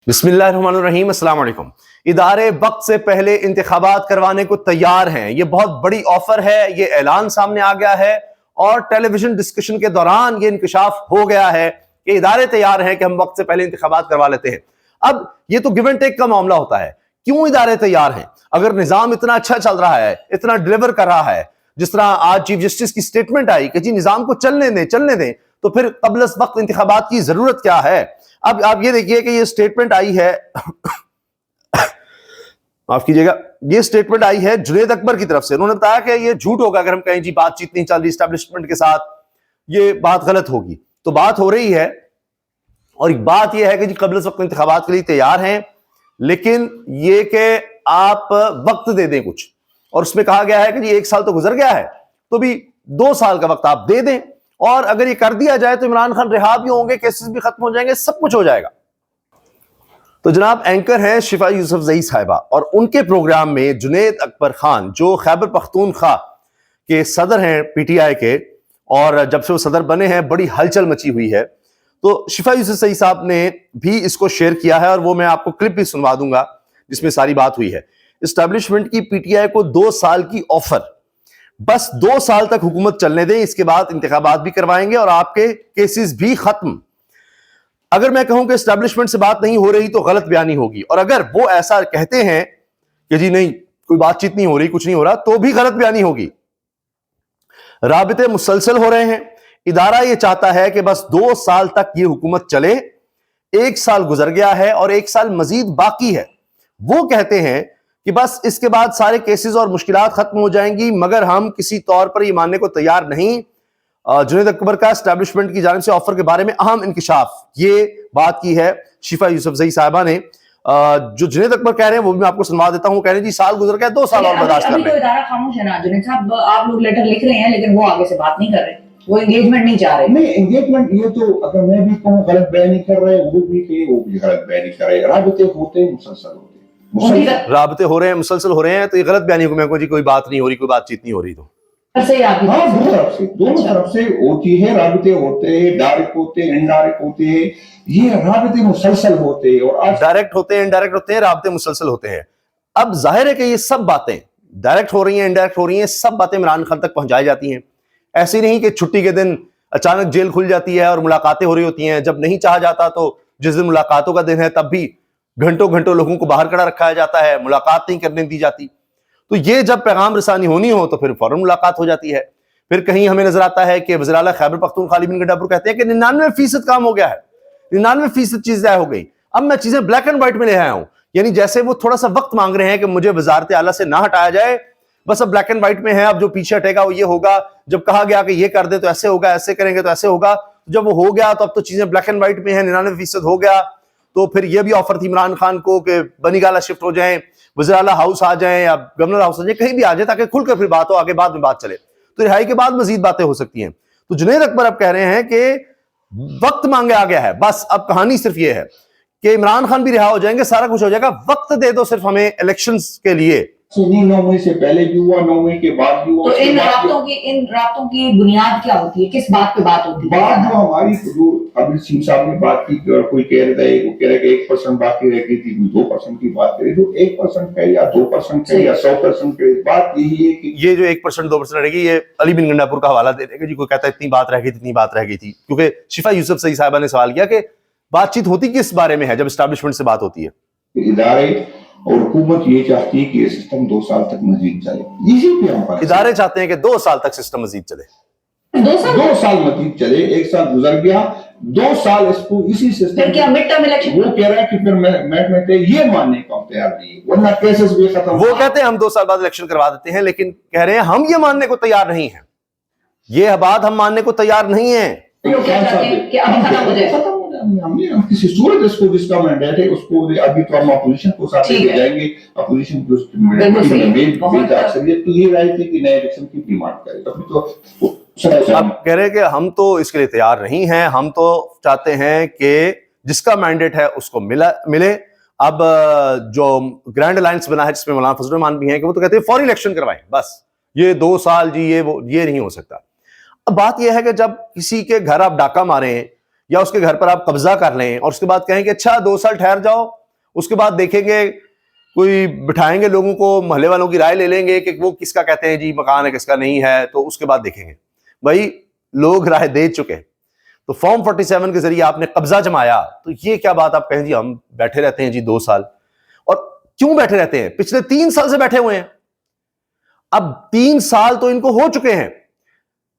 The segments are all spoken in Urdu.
بسم اللہ الرحمن الرحیم، السلام علیکم۔ ادارے وقت سے پہلے انتخابات کروانے کو تیار ہیں۔ یہ بہت بڑی آفر ہے، یہ اعلان سامنے آ گیا ہے اور ٹیلی ویژن ڈسکشن کے دوران یہ انکشاف ہو گیا ہے کہ ادارے تیار ہیں کہ ہم وقت سے پہلے انتخابات کروا لیتے ہیں۔ اب یہ تو گیو اینڈ ٹیک کا معاملہ ہوتا ہے، کیوں ادارے تیار ہیں؟ اگر نظام اتنا اچھا چل رہا ہے، اتنا ڈیلیور کر رہا ہے، جس طرح آج چیف جسٹس کی سٹیٹمنٹ آئی کہ جی نظام کو چلنے دیں، تو پھر قبل از وقت انتخابات کی ضرورت کیا ہے؟ اب آپ یہ دیکھیے کہ یہ سٹیٹمنٹ آئی ہے معاف کیجئے گا، یہ سٹیٹمنٹ آئی ہے جنید اکبر کی طرف سے۔ انہوں نے بتایا کہ یہ جھوٹ ہوگا اگر ہم کہیں جی بات چیت نہیں چل رہی اسٹیبلشمنٹ کے ساتھ، یہ بات غلط ہوگی۔ تو بات ہو رہی ہے، اور ایک بات یہ ہے کہ جی قبل از وقت انتخابات کے لیے تیار ہیں، لیکن یہ کہ آپ وقت دے دیں کچھ، اور اس میں کہا گیا ہے کہ جی 1 سال تو گزر گیا ہے، تو بھی 2 سال کا وقت آپ دے دیں، اور اگر یہ کر دیا جائے تو عمران خان رہا بھی ہوں گے، کیسز بھی ختم ہو جائیں گے، سب کچھ ہو جائے گا۔ تو جناب اینکر ہیں شفا یوسفزئی صاحبہ، اور ان کے پروگرام میں جنید اکبر خان جو خیبر پختونخوا کے صدر ہیں پی ٹی آئی کے، اور جب سے وہ صدر بنے ہیں بڑی ہلچل مچی ہوئی ہے، تو شفا یوسفزئی صاحب نے بھی اس کو شیئر کیا ہے، اور وہ میں آپ کو کلپ بھی سنوا دوں گا جس میں ساری بات ہوئی ہے۔ اسٹیبلشمنٹ کی پی ٹی آئی کو 2 سال کی آفر، بس 2 سال تک حکومت چلنے دیں، اس کے بعد انتخابات بھی کروائیں گے اور آپ کے کیسز بھی ختم۔ اگر میں کہوں کہ اسٹیبلشمنٹ سے بات نہیں ہو رہی تو غلط بیانی ہوگی، اور اگر وہ ایسا کہتے ہیں کہ جی نہیں کوئی بات چیت نہیں ہو رہی، کچھ نہیں ہو رہا، تو بھی غلط بیانی ہوگی۔ رابطے مسلسل ہو رہے ہیں، ادارہ یہ چاہتا ہے کہ بس 2 سال تک یہ حکومت چلے، 1 سال گزر گیا ہے اور 1 سال مزید باقی ہے۔ وہ کہتے ہیں کہ بس اس کے بعد سارے کیسز اور مشکلات ختم ہو جائیں گی، مگر ہم کسی طور پر یہ ماننے کو تیار نہیں۔ جنید اکبر کا اسٹیبلشمنٹ کی جانب سے آفر کے بارے میں اہم انکشاف، یہ بات کی ہے شفا یوسفزئی صاحبہ نے۔ جو جنید اکبر کہہ رہے ہیں وہ بھی میں آپ کو سنوا دیتا ہوں۔ کہہ رہے ہیں جی سال گزر گیا، 2 سال اور برداشت کر لیں۔ ابھی تو ادارہ خاموش ہے نا جنید صاحب، آپ لوگ لیٹر لکھ رہے ہیں لیکن وہ آگے سے بات نہیں کر رہے، وہ انگیجمنٹ نہیں چاہ رہے۔ نہیں انگیجمنٹ، یہ تو اگر میں بھی کہوں غلط بیانی کر رہے، وہ بھی کہ وہ بھی غلط بیانی کر رہے، رابطے ہوتے ہیں مسلسل ہوتے ہیں، رابطے ہو رہے ہیں مسلسل ہو رہے ہیں، تو یہ غلط بیانی کو میں کہوں جی کوئی بات نہیں ہو رہی، کوئی بات چیت نہیں ہو رہی۔ تو ہاں دونوں طرف سے ہوتی ہے، رابطے ہوتے ہیں، ڈائریکٹ ہوتے ہیں، انڈائریکٹ ہوتے ہیں، یہ رابطے مسلسل ہوتے ہیں، اور ڈائریکٹ ہوتے ہیں، انڈائریکٹ ہوتے ہیں، رابطے مسلسل ہوتے ہیں۔ اب ظاہر ہے کہ یہ سب باتیں ڈائریکٹ ہو رہی ہیں، انڈائریکٹ ہو رہی ہیں، سب باتیں عمران خان تک پہنچائی جاتی ہیں۔ ایسی نہیں کہ چھٹی کے دن اچانک جیل کھل جاتی ہے اور ملاقاتیں ہو رہی ہوتی ہیں، جب نہیں چاہا جاتا تو جس دن ملاقاتوں کا دن ہے تب بھی گھنٹوں گھنٹوں لوگوں کو باہر کھڑا رکھا جاتا ہے، ملاقات نہیں کرنے دی جاتی۔ تو یہ جب پیغام رسانی ہونی ہو تو پھر فوراً ملاقات ہو جاتی ہے۔ پھر کہیں ہمیں نظر آتا ہے کہ وزیر اعلیٰ خیبر پختونخوا علی بن گڈا کہتے ہیں کہ 99% کام ہو گیا ہے، 99% چیزیں طے ہو گئی، اب میں چیزیں بلیک اینڈ وائٹ میں لے آیا ہوں۔ یعنی جیسے وہ تھوڑا سا وقت مانگ رہے ہیں کہ مجھے وزارت اعلیٰ سے نہ ہٹایا جائے، بس اب بلیک اینڈ وائٹ میں ہے، اب جو پیچھے ہٹے گا وہ یہ ہوگا، جب کہا گیا کہ یہ کر دے تو ایسے ہوگا، ایسے کریں گے تو ایسے ہوگا، جب وہ ہو گیا تو اب تو چیزیں بلیک اینڈ وائٹ میں ہیں، 99% ہو گیا۔ تو پھر یہ بھی آفر تھی عمران خان کو کہ بنی گالہ شفٹ ہو جائیں، وزیر اعلیٰ ہاؤس آ جائیں یا گورنر ہاؤس آ جائیں، کہیں بھی آ جائیں تاکہ کھل کر پھر بات ہو، آگے بعد میں بات چلے، تو رہائی کے بعد مزید باتیں ہو سکتی ہیں۔ تو جنید اکبر اب کہہ رہے ہیں کہ وقت مانگا گیا ہے، بس اب کہانی صرف یہ ہے کہ عمران خان بھی رہا ہو جائیں گے، سارا کچھ ہو جائے گا، وقت دے دو صرف ہمیں الیکشنز کے لیے۔ 9 مئی سے پہلے بھی ہوا، 9 مئی کے بعد بھی ہوا۔ تو ان رابطوں کی بنیاد کیا ہوتی ہے؟ کس بات پہ بات ہوتی ہے؟ بات جو ہماری جو ابھی سیم صاحب نے بات کی کہ کوئی کہہ رہا ہے، وہ کہہ رہا ہے کہ 1% باقی رہ گئی تھی، کوئی 2% کی بات کرے، تو 1% ہے یا 2% ہے یا 100% ہے، بات یہی ہے کہ یہ جو 1% 2% رہ گئی، یہ علی بن گنڈا پور کا حوالہ دے دے کہ جی کوئی کہتا ہے اتنی بات رہ گئی تھی، اتنی بات رہ گئی تھی، کیونکہ شفا یوسفزئی صاحبہ نے سوال کیا کہ بات چیت ہوتی کس بارے میں ہے جب اسٹیبلشمنٹ سے بات ہوتی ہے؟ ادارے اور حکومت یہ چاہتی ہے کہ یہ سسٹم 2 سال تک مزید چلے، اسی پہ ہم ادارے چاہتے ہیں کہ 2 سال تک سسٹم مزید چلے، 2 سال مزید چلے، 1 سال گزر گیا، 2 سال اس کو اسی سسٹم، پھر کیا مڈ ٹرم الیکشن؟ وہ کہہ رہا ہے کہ پھر میں یہ ماننے کو تیار نہیں، ورنہ کیسز بھی ختم۔ وہ کہتے ہیں ہم 2 سال بعد الیکشن کروا دیتے ہیں، لیکن کہہ رہے ہیں ہم یہ ماننے کو تیار نہیں ہیں، یہ بات ہم ماننے کو تیار نہیں ہیں۔ ہم کسی صورت اس کو جس کا مینڈیٹ ہے اس کو، ابھی تو ہم اپوزیشن کو ساتھ لے جائیں گے، اپوزیشن کو اکثریت کی یہ رائے تھی کہ نئے الیکشن کی ڈیمانڈ کرے، تبھی تو اب کہہ رہے ہیں کہ ہم تو اس کے لیے تیار نہیں ہیں، ہم تو چاہتے ہیں کہ جس کا مینڈیٹ ہے اس کو ملے۔ اب جو گرینڈ الائنس بنا ہے جس میں مولانا فضل الرحمان بھی ہیں کہ وہ تو کہتے ہیں فوری الیکشن کروائیں، بس یہ 2 سال جی یہ نہیں ہو سکتا۔ اب بات یہ ہے کہ جب کسی کے گھر آپ ڈاکہ ماریں یا اس کے گھر پر آپ قبضہ کر لیں اور اس کے بعد کہیں کہ اچھا 2 سال ٹھہر جاؤ, اس کے بعد دیکھیں گے, کوئی بٹھائیں گے لوگوں کو, محلے والوں کی رائے لے لیں گے کہ وہ کس کا کہتے ہیں جی مکان ہے, کس کا نہیں ہے, تو اس کے بعد دیکھیں گے. بھائی لوگ رائے دے چکے, تو فارم 47 کے ذریعے آپ نے قبضہ جمایا, تو یہ کیا بات آپ کہیں جی ہم بیٹھے رہتے ہیں جی 2 سال. اور کیوں بیٹھے رہتے ہیں؟ پچھلے 3 سال سے بیٹھے ہوئے ہیں. اب 3 سال تو ان کو ہو چکے ہیں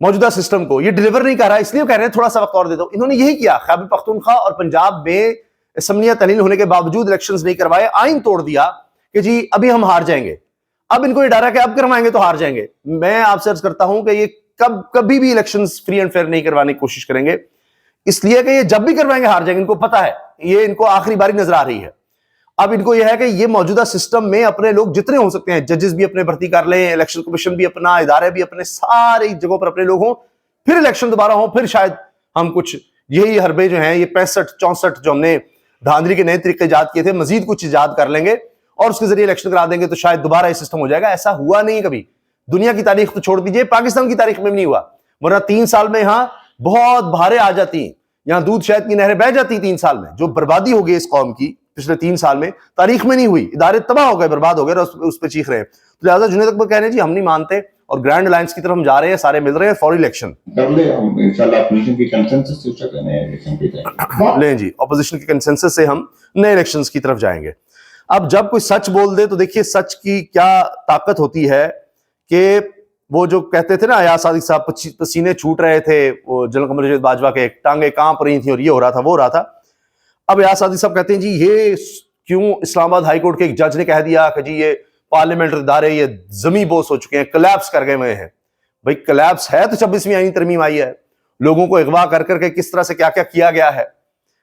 موجودہ سسٹم کو, یہ ڈیلیور نہیں کر رہا, اس لیے کہہ رہے ہیں تھوڑا سا وقت اور دے دو. انہوں نے یہی کیا, خیبر پختونخوا اور پنجاب میں اسمبلیاں تحلیل ہونے کے باوجود الیکشنز نہیں کروائے, آئین توڑ دیا کہ جی ابھی ہم ہار جائیں گے. اب ان کو یہ ڈر ہے کہ اب کروائیں گے تو ہار جائیں گے. میں آپ سے عرض کرتا ہوں کہ یہ کبھی بھی الیکشنز فری اینڈ فیئر نہیں کروانے کی کوشش کریں گے, اس لیے کہ یہ جب بھی کروائیں گے ہار جائیں گے. ان کو پتا ہے, یہ ان کو آخری باری نظر آ رہی ہے. اب ان کو یہ ہے کہ یہ موجودہ سسٹم میں اپنے لوگ جتنے ہو سکتے ہیں, ججز بھی اپنے بھرتی کر لیں, الیکشن کمیشن بھی اپنا, ادارے بھی اپنے, ساری جگہوں پر اپنے لوگ ہوں, پھر الیکشن دوبارہ ہوں, پھر شاید ہم کچھ یہی حربے جو ہیں, یہ 65-64 جو ہم نے دھاندلی کے نئے طریقے ایجاد کیے تھے, مزید کچھ ایجاد کر لیں گے اور اس کے ذریعے الیکشن کرا دیں گے, تو شاید دوبارہ یہ سسٹم ہو جائے گا. ایسا ہوا نہیں کبھی, دنیا کی تاریخ تو چھوڑ دیجئے, پاکستان کی تاریخ میں بھی نہیں ہوا. ورنہ 3 سال میں یہاں بہت بہاریں آ جاتی ہیں, یہاں دودھ شہد کی نہریں بہ جاتی 3 سال میں. جو بربادی ہو گئی اس قوم کی پچھلے 3 سال میں, تاریخ میں نہیں ہوئی. ادارے تباہ ہو گئے, برباد ہو گئے, اور اس پہ چیخ رہے ہیں. تو لہٰذا جنید اکبر کہہ رہے ہیں جی ہم نہیں مانتے, اور گرینڈ الائنس کی طرف ہم جا رہے ہیں, سارے مل رہے ہیں, فوری الیکشن کر لیں ہم انشاءاللہ اپوزیشن کی کنسنسس سے اس طرح نئے الیکشن پہ جائیں گے. لیں جی, اپوزیشن کے کنسنسس سے ہم نئے الیکشنز کی طرف جائیں گے. اب جب کوئی سچ بول دے تو دیکھیے سچ کی کیا طاقت ہوتی ہے, کہ وہ جو کہتے تھے نا ایاز صادق صاحب, پسینے چھوٹ رہے تھے, وہ جنرل قمر جاوید باجوہ کے ٹانگیں کانپ رہی تھیں اور یہ ہو رہا تھا وہ ہو رہا تھا. اب ایاز صادق صاحب کہتے ہیں جی یہ کیوں اسلام آباد ہائی کورٹ کے ایک جج نے کہہ دیا کہ جی یہ پارلیمنٹ ادارے یہ زمیں بوس ہو چکے ہیں, کلیپس کر گئے ہوئے ہیں. بھائی کلیپس ہے تو 26ویں آئینی ترمیم آئی ہے, لوگوں کو اغوا کر کے کس طرح سے کیا کیا کیا گیا ہے,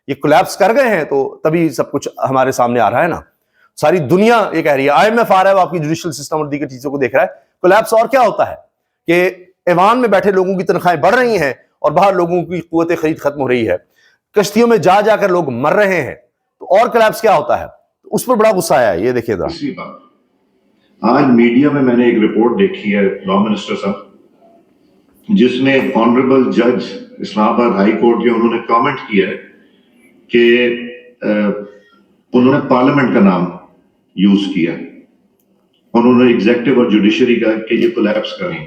یہ کلیپس کر گئے ہیں, تو تبھی سب کچھ ہمارے سامنے آ رہا ہے نا. ساری دنیا یہ کہہ رہی ہے, IMF آ رہا ہے, وہ آپ کی جوڈیشل سسٹم اور دیگر چیزوں کو دیکھ رہا ہے. کلیپس اور کیا ہوتا ہے کہ ایوان میں بیٹھے لوگوں کی تنخواہیں بڑھ رہی ہیں اور باہر لوگوں کی قوت خرید ختم ہو رہی ہے, کشتیوں میں جا جا کر لوگ مر رہے ہیں, تو اور کلیپس کیا ہوتا ہے. اس پر بڑا غصہ آیا ہے. یہ دیکھیے ذرا, آج میڈیا میں نے ایک رپورٹ دیکھی ہے لا منسٹر صاحب, جس میں آنریبل جج اسلام آباد ہائی کورٹ کے انہوں نے کامنٹ کیا ہے کہ انہوں نے پارلیمنٹ کا نام یوز کیا, انہوں نے ایگزیکٹو اور جوڈیشری کا کہ یہ کولیپس کریں.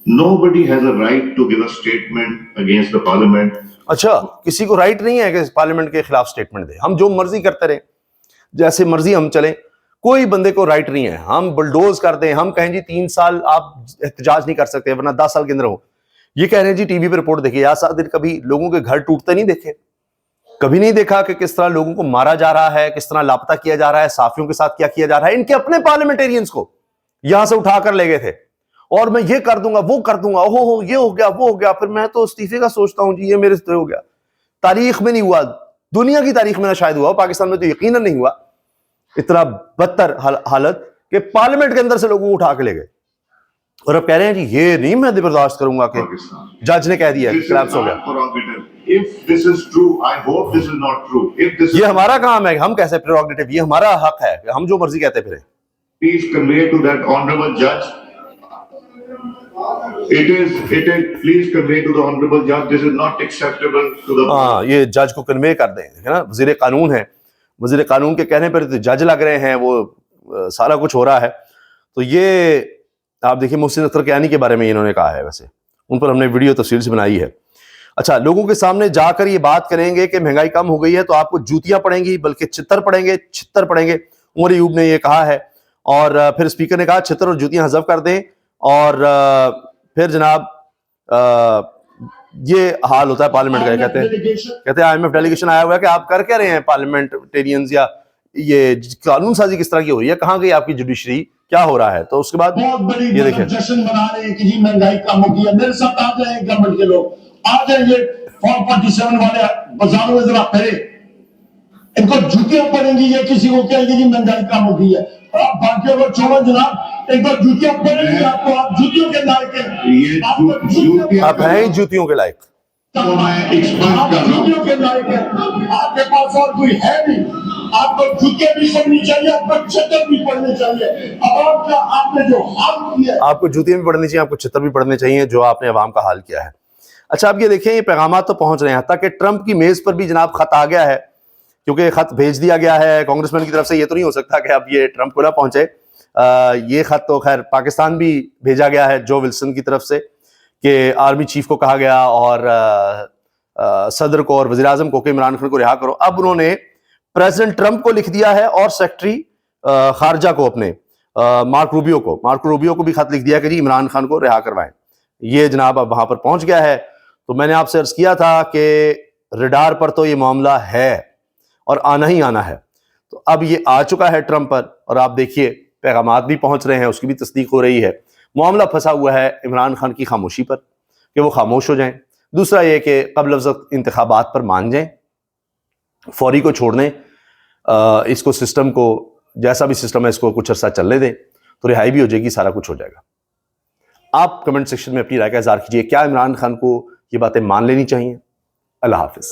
Nobody has a right to give a statement against the parliament. اچھا کسی کو رائٹ نہیں ہے کہ پارلیمنٹ کے خلاف سٹیٹمنٹ دے, ہم جو مرضی کرتے رہیں, جیسے مرضی ہم چلیں, کوئی بندے کو رائٹ نہیں ہے. ہم بلڈوز کر دیں, ہم کہیں جی 3 سال آپ احتجاج نہیں کر سکتے ورنہ 10 سال کے اندر ہو. یہ کہہ رہے ہیں جی ٹی وی پہ رپورٹ دیکھیے, یا صادق کبھی لوگوں کے گھر ٹوٹتے نہیں دیکھے, کبھی نہیں دیکھا کہ کس طرح لوگوں کو مارا جا رہا ہے, کس طرح لاپتہ کیا جا رہا ہے, صحافیوں کے ساتھ کیا کیا جا رہا ہے. ان کے اپنے پارلیمنٹیرینز کو یہاں سے اٹھا کر لے گئے تھے, اور میں یہ کر دوں گا, وہ کر دوں گا, ہو یہ ہو گیا, وہ ہو گیا. پھر میں تو استعفے کا سوچتا ہوں جی, یہ میرے سے ہو گیا. تاریخ میں نہیں ہوا, دنیا کی تاریخ میں نہ شاید ہوا, پاکستان میں تو یقیناً نہیں ہوا اتنا بدتر حالت کہ پارلیمنٹ کے اندر سے لوگوں کو اٹھا کے لے گئے. اور اب کہہ رہے ہیں جی یہ نہیں میں برداشت کروں گا کہ جج نے کہہ دیا کلیپس ہو گیا. یہ ہمارا کام ہے, ہم کیسے پریروگیٹو, یہ ہمارا حق ہے, ہم جو مرضی کہتے پھریں. Please convey to that honorable judge. Please convey to the honorable judge. This is not acceptable to the. ہاں یہ جج کو کنوے کر دیں, ہے نا, وزیر قانون ہے, وزیر قانون کے کہنے پر جج لگ رہے ہیں, وہ سارا کچھ ہو رہا ہے. تو یہ آپ دیکھیں محسن اختر کیانی کے بارے میں انہوں نے کہا ہے, ویسے ان پر ہم نے ویڈیو تفصیل سے بنائی ہے. اچھا لوگوں کے سامنے جا کر یہ بات کریں گے کہ مہنگائی کم ہو گئی ہے تو آپ کو جوتیاں پڑیں گی, بلکہ چھتر پڑیں گے. عمر ایوب نے یہ کہا ہے, اور پھر اسپیکر نے کہا چھتر اور جوتیاں حذف کر دیں. اور پھر جناب یہ حال ہوتا ہے پارلیمنٹ کا, کہتے ہیں IMF ڈیلیگیشن آیا ہوا ہے کہ آپ کر کیا رہے ہیں پارلیمنٹیرینز, یا یہ قانون سازی کس طرح کی ہو رہی ہے, کہاں گئی آپ کی جوڈیشری, کیا ہو رہا ہے. تو اس کے بعد یہ دیکھیں جشن منا رہے ہیں کہ جی مہنگائی کم ہو گئی ہے. میرے ساتھ آ جائیں گورنمنٹ کے لوگ, آ جائیں یہ فارم 47 والے بازاروں میں ذرا پھرے, ان کو جوتیاں پڑیں گی, یہ کسی کو کہیں گے جی مہنگائی کم ہو گئی ہے. آپ باقیوں کو چھوڑو جناب, ایک بار جوتیاں پڑیں گی آپ کو, آپ جوتیوں کے لائق ہیں, آپ ہیں جوتیوں کے لائق. آپ جوتیوں کے لائق ہیں, آپ کے پاس اور کوئی ہے نہیں. آپ کو جوتیاں بھی پڑھنی چاہیے, آپ کو چھتر بھی پڑھنے چاہیے. عوام کا آپ نے جو حال کیا, آپ کو جوتیاں بھی پڑھنی چاہیے, آپ کو چھتر بھی پڑھنے چاہیے جو آپ نے عوام کا حال کیا ہے. اچھا اب یہ دیکھیں یہ پیغامات تو پہنچ رہے ہیں، حتیٰ کہ ٹرمپ کی میز پر بھی جناب خط آ گیا ہے، کیونکہ خط بھیج دیا گیا ہے کانگریس مین کی طرف سے، یہ تو نہیں ہو سکتا کہ اب یہ ٹرمپ کو نہ پہنچے. یہ خط تو خیر پاکستان بھی بھیجا گیا ہے جو ولسن کی طرف سے، کہ آرمی چیف کو کہا گیا اور صدر کو اور وزیر اعظم کو کہ عمران خان کو رہا کرو. اب انہوں نے پریزیڈنٹ ٹرمپ کو لکھ دیا ہے اور سیکرٹری خارجہ کو اپنے مارک روبیو کو بھی خط لکھ دیا کہ جی عمران خان کو رہا کروائیں. یہ جناب اب وہاں پر پہنچ گیا ہے. تو میں نے آپ سے عرض کیا تھا کہ ریڈار پر تو یہ معاملہ ہے اور آنا ہی آنا ہے. تو اب یہ آ چکا ہے ٹرمپ پر، اور آپ دیکھیے پیغامات بھی پہنچ رہے ہیں، اس کی بھی تصدیق ہو رہی ہے. معاملہ پھنسا ہوا ہے عمران خان کی خاموشی پر کہ وہ خاموش ہو جائیں. دوسرا یہ کہ قبل از وقت انتخابات پر مان جائیں، فوری کو چھوڑ دیں، اس کو سسٹم کو جیسا بھی سسٹم ہے اس کو کچھ عرصہ چلنے دیں تو رہائی بھی ہو جائے گی، سارا کچھ ہو جائے گا. آپ کمنٹ سیکشن میں اپنی رائے کا اظہار کیجیے، کیا عمران خان کو یہ باتیں مان لینی چاہیے؟ اللہ حافظ.